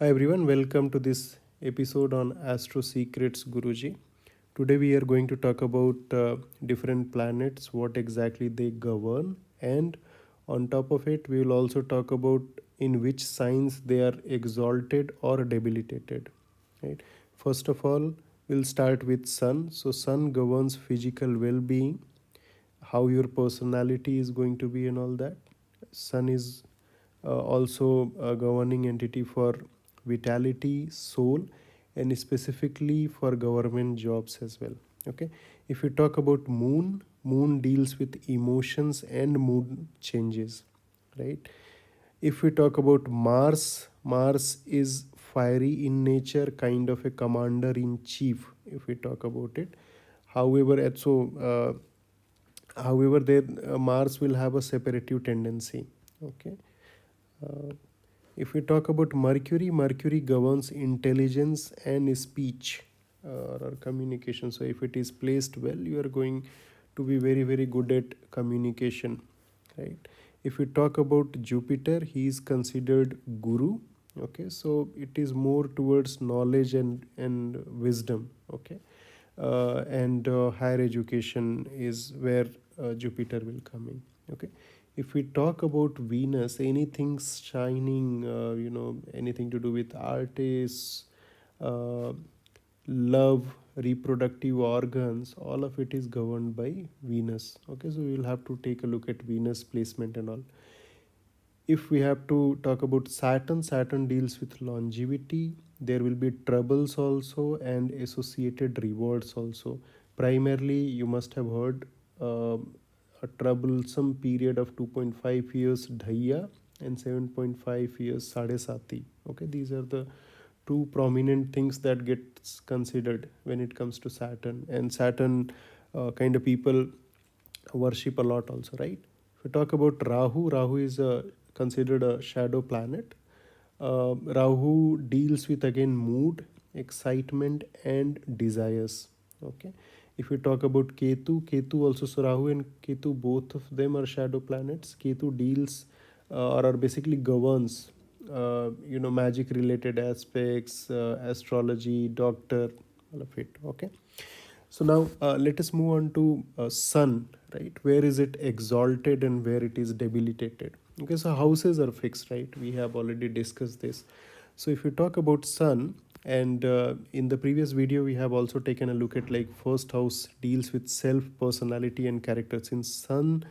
Hi everyone, welcome to this episode on AstroSecretsGuruJi. Today we are going to talk about different planets, what exactly they govern, and on top of it, we will also talk about in which signs they are exalted or debilitated. Right. First of all, we'll start with Sun. So Sun governs physical well-being, how your personality is going to be, and all that. Sun is also a governing entity for vitality, soul, and specifically for government jobs as well. Okay, if you talk about Moon deals with emotions and mood changes, right? If we talk about Mars is fiery in nature, kind of a commander in chief. If we talk about it, however, however, there Mars will have a separative tendency. Okay. Uh, if we talk about Mercury governs intelligence and speech or communication. So if it is placed well, you are going to be very good at communication, right? If we talk about Jupiter, he is considered Guru. Okay, so it is more towards knowledge and wisdom. Okay, and higher education is where Jupiter will come in. Okay, if we talk about Venus, anything shining, anything to do with artists, uh, love, reproductive organs, all of it is governed by Venus. Okay, so we will have to take a look at Venus placement and all. If we have to talk about Saturn deals with longevity. There will be troubles also and associated rewards also. Primarily, you must have heard a troublesome period of 2.5 years dhaiya and 7.5 years sadesati. Okay, these are the two prominent things that gets considered when it comes to Saturn. And Saturn kind of people worship a lot also, right? If we talk about Rahu is considered a shadow planet. Rahu deals with again mood, excitement, and desires. Okay. If we talk about Ketu also, so Rahu and Ketu, both of them are shadow planets. Ketu deals or are basically governs, magic related aspects, astrology, doctor, all of it. Okay. So now let us move on to Sun, right? Where is it exalted and where it is debilitated? Okay, so houses are fixed, right? We have already discussed this. So if you talk about Sun, and in the previous video we have also taken a look at like first house deals with self, personality, and character. Since Sun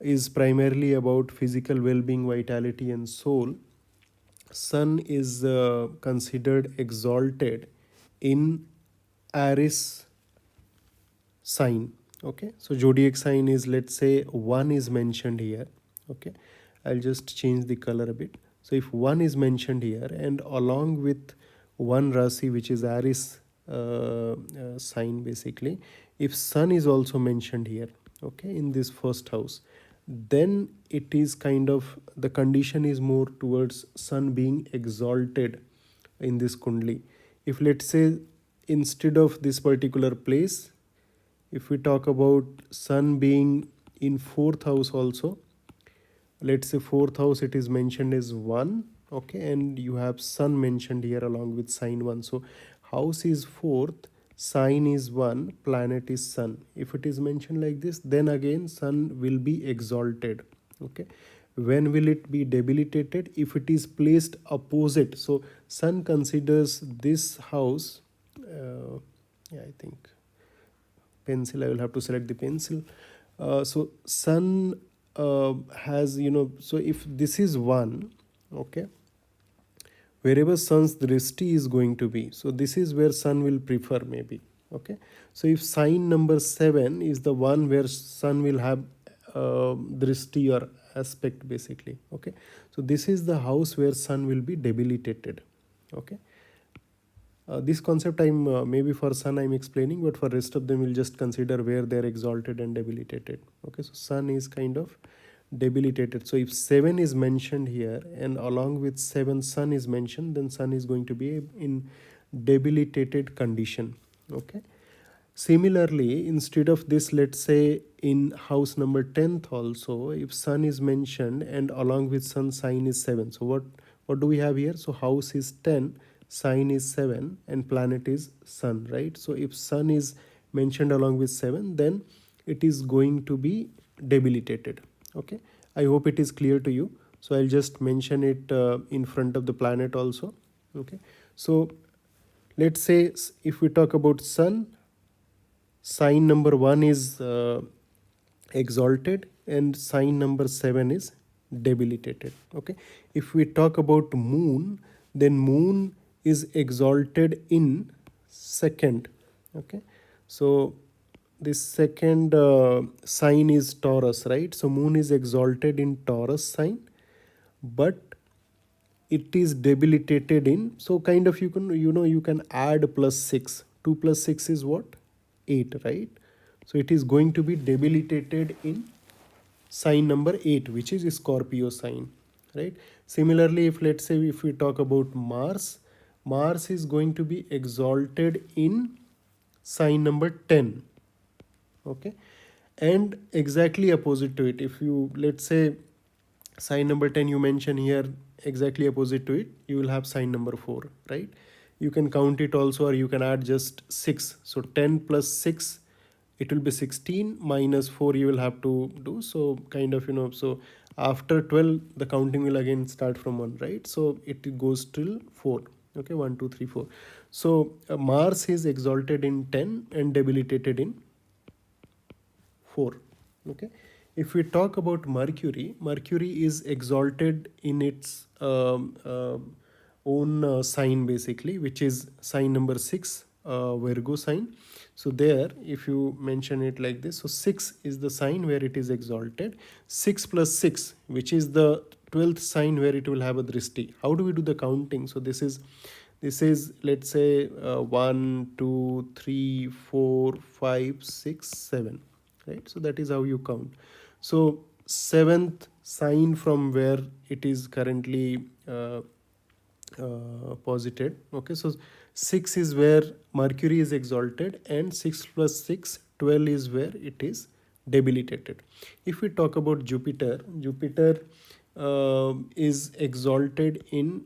is primarily about physical well-being, vitality, and soul, Sun is considered exalted in Aries sign. Okay, so zodiac sign is, let's say, one is mentioned here. Okay, I'll just change the color a bit. So if one is mentioned here and along with one rasi, which is Aries sign basically, if Sun is also mentioned here, okay, in this first house, then it is kind of, the condition is more towards Sun being exalted in this kundli. If let's say instead of this particular place, if we talk about Sun being in fourth house also, let's say fourth house, it is mentioned as 1. Okay, and you have Sun mentioned here along with sign 1. So house is fourth, sign is 1, planet is Sun. If it is mentioned like this, then again Sun will be exalted. Okay, when will it be debilitated? If it is placed opposite. So Sun considers this house, yeah, I think pencil, I will have to select the pencil. So Sun has, so if this is 1, okay, wherever Sun's drishti is going to be, so this is where Sun will prefer maybe. Okay, so if sign number 7 is the one where Sun will have drishti or aspect basically. Okay, so this is the house where Sun will be debilitated. Okay, this concept I'm maybe for Sun I'm explaining, but for rest of them we'll just consider where they're exalted and debilitated. Okay, so Sun is kind of debilitated. So if 7 is mentioned here and along with 7 Sun is mentioned, then Sun is going to be in debilitated condition. Okay, similarly, instead of this, let's say in house number 10th also, if Sun is mentioned and along with Sun sign is 7, so what do we have here? So house is 10, sign is 7, and planet is sun, right? So if sun is mentioned along with 7, then it is going to be debilitated. Okay, I hope it is clear to you. So I'll just mention it in front of the planet also. Okay, so let's say if we talk about sun, sign number 1 is exalted and sign number 7 is debilitated. Okay, if we talk about moon, then moon is exalted in second. Okay, so this second sign is Taurus, right? So moon is exalted in Taurus sign, but it is debilitated in, so kind of you can, you can add plus 6. 2 plus 6 is what? 8, right? So it is going to be debilitated in sign number 8, which is Scorpio sign, right? Similarly, if let's say if we talk about Mars, Mars is going to be exalted in sign number 10. Okay, and exactly opposite to it, if you let's say sign number 10 you mention here, exactly opposite to it you will have sign number 4, right? You can count it also, or you can add just 6. So 10 plus 6, it will be 16, minus 4 you will have to do. So kind of, so after 12 the counting will again start from 1, right? So it goes till 4. Okay, 1 2 3 4. So Mars is exalted in 10 and debilitated in 4. Okay, if we talk about Mercury, Mercury is exalted in its own sign basically, which is sign number 6, Virgo sign. So there, if you mention it like this, so 6 is the sign where it is exalted. 6 plus 6, which is the 12th sign where it will have a drishti. How do we do the counting? So this is let's say 1 2 3 4 5 6 7, right? So that is how you count. So seventh sign from where it is currently posited. Okay, so 6 is where Mercury is exalted, and 6 plus 6 12 is where it is debilitated. If we talk about Jupiter, Jupiter is exalted in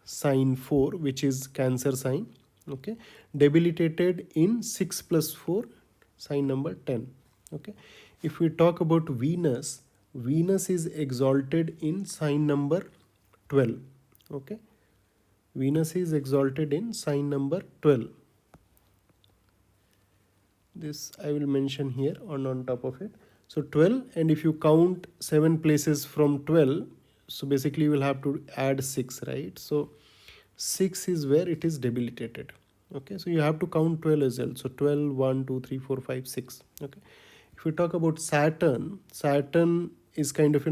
sign 4, which is Cancer sign. Okay, debilitated in 6 plus 4, sign number 10. Okay, if we talk about Venus, Venus is exalted in sign number 12. Okay, Venus is exalted in sign number 12. This I will mention here on top of it. So 12, and if you count 7 places from 12, so basically you will have to add 6, right? So 6 is where it is debilitated. Okay, so you have to count 12 as well. So 12, 1 2 3 4 5 6. Okay, if we talk about Saturn, Saturn is kind of,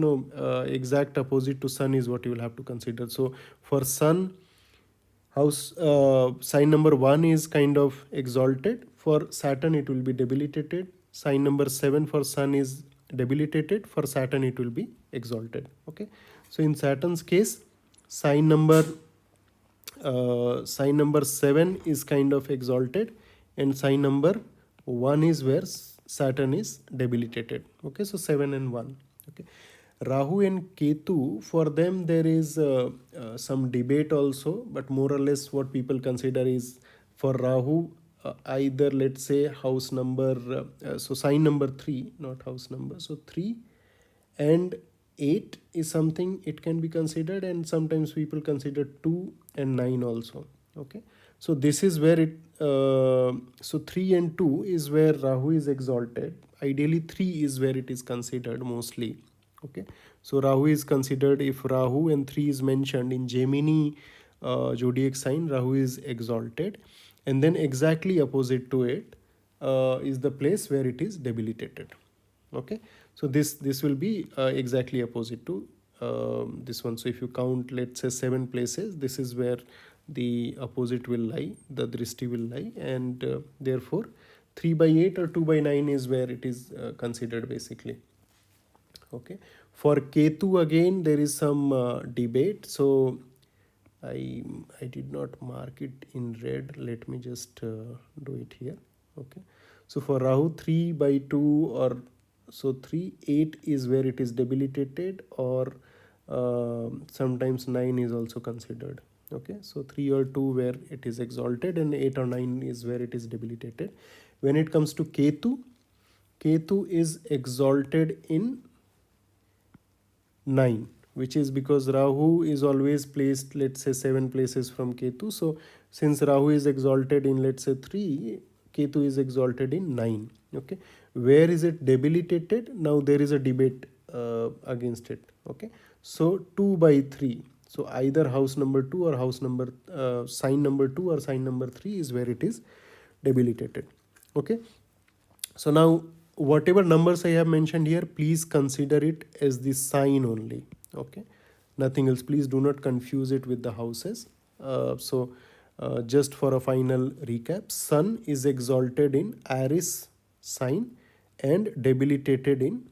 exact opposite to Sun is what you will have to consider. So for Sun, house sign number 1 is kind of exalted. For Saturn it will be debilitated. Sign number 7 for Sun is debilitated. For Saturn it will be exalted. Okay, so in Saturn's case, sign number 7 is kind of exalted, and sign number 1 is where Saturn is debilitated. Okay, so 7 and 1. Okay, Rahu and Ketu, for them there is some debate also, but more or less what people consider is, for Rahu, either let's say house number, so sign number 3, not house number, so 3 and 8 is something it can be considered, and sometimes people consider 2 and 9 also. Okay, so this is where it, so 3 and 2 is where Rahu is exalted. Ideally 3 is where it is considered mostly. Okay, so Rahu is considered, if Rahu and 3 is mentioned in Gemini zodiac sign, Rahu is exalted, and then exactly opposite to it is the place where it is debilitated. Okay, so this will be exactly opposite to this one. So if you count, let's say 7 places, this is where the opposite will lie, the drishti will lie, and therefore 3 by 8 or 2 by 9 is where it is considered basically. Okay, for Ketu again there is some debate. So I did not mark it in red. Let me just do it here. Okay, so for Rahu 3 by 2, or so 3 8 is where it is debilitated, or Sometimes 9 is also considered. Okay, so 3 or 2 where it is exalted, and 8 or 9 is where it is debilitated. When it comes to Ketu is exalted in 9, which is because Rahu is always placed, let's say, 7 places from Ketu. So since Rahu is exalted in, let's say, 3, Ketu is exalted in 9. Okay, where is it debilitated? Now there is a debate against it. Okay, so 2 by 3. So either house number 2 or sign number 2 or sign number 3 is where it is debilitated. Okay, so now whatever numbers I have mentioned here, please consider it as the sign only. Okay, nothing else. Please do not confuse it with the houses. Just for a final recap, Sun is exalted in Aries sign and debilitated in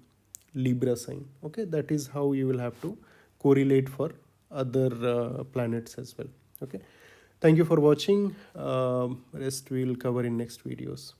Libra sign. Okay, that is how you will have to correlate for other planets as well. Okay, thank you for watching. Rest we will cover in next videos.